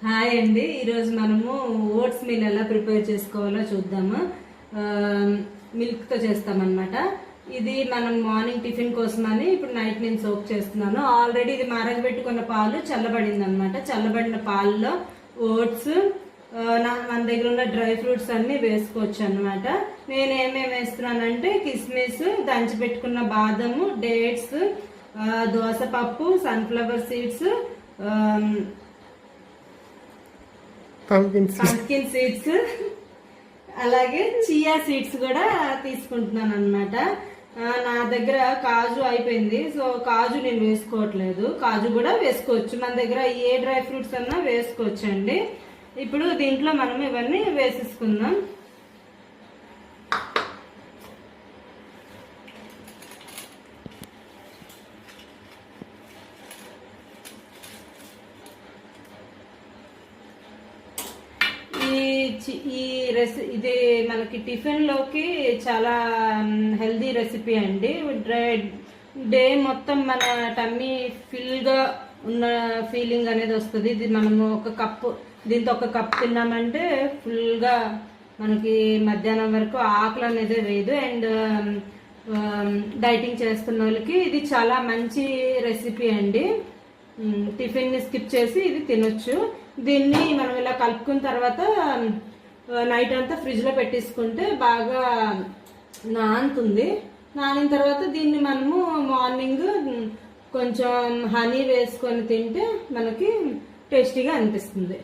Hi అండి. ఈరోజు మనము ఓట్స్ మీల్ ఎలా ప్రిపేర్ చేసుకోవాలో చూద్దాము. మిల్క్తో చేస్తామన్నమాట. ఇది మనం మార్నింగ్ టిఫిన్ కోసమని ఇప్పుడు నైట్ నేను సోక్ చేస్తున్నాను. ఆల్రెడీ ఇది మరగబెట్టుకున్న పాలు చల్లబడింది అనమాట. చల్లబడిన పాలలో ఓట్స్, మన దగ్గర ఉన్న డ్రై ఫ్రూట్స్ అన్ని వేసుకోవచ్చు అనమాట. నేను ఏమేమి వేస్తున్నానంటే కిస్మిస్, దంచి పెట్టుకున్న బాదము, డేట్స్, దోసపప్పు, సన్ఫ్లవర్ సీడ్స్, పంకిన్ సీడ్స్, అలాగే చియా సీడ్స్ కూడా తీసుకుంటున్నాను అనమాట. నా దగ్గర కాజు అయిపోయింది, సో కాజు నేను వేసుకోవట్లేదు. కాజు కూడా వేసుకోవచ్చు, మన దగ్గర ఏ డ్రై ఫ్రూట్స్ అన్నా వేసుకోవచ్చు అండి. ఇప్పుడు దీంట్లో మనం ఇవన్నీ వేసేసుకుందాం. ఇది మనకి టిఫిన్ లోకి చాలా హెల్దీ రెసిపీ అండి. డే మొత్తం మన టమ్మీ ఫిల్ గా ఉన్న ఫీలింగ్ అనేది వస్తుంది. ఇది మనము దీంతో ఒక కప్ తిన్నామంటే ఫుల్ గా మనకి మధ్యాహ్నం వరకు ఆకలి అనేది వేయదు. అండ్ డైటింగ్ చేస్తున్న వాళ్ళకి ఇది చాలా మంచి రెసిపీ అండి. టిఫిన్ ని స్కిప్ చేసి ఇది తినొచ్చు. దీన్ని మనం ఇలా కలుపుకున్న తర్వాత నైట్ అంతా ఫ్రిడ్జ్ లో పెట్టేసుకుంటే బాగా నానుతుంది. నానిన తర్వాత దీన్ని మనము మార్నింగ్ కొంచెం హనీ వేసుకొని తింటే మనకి టేస్టీగా అనిపిస్తుంది.